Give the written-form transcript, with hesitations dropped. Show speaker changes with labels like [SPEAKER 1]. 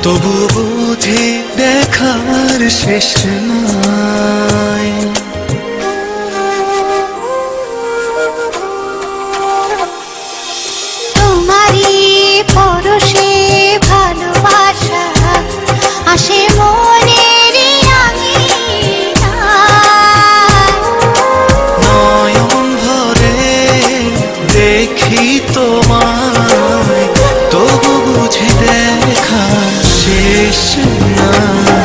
[SPEAKER 1] তবু বুঝি দেখার শেষ নাই।
[SPEAKER 2] তোমারই পরশে ভালোবাসা আসে মনের
[SPEAKER 1] নয়ন ভরে দেখি তোমায়, তবু বুঝি দেখা শেষ নাই।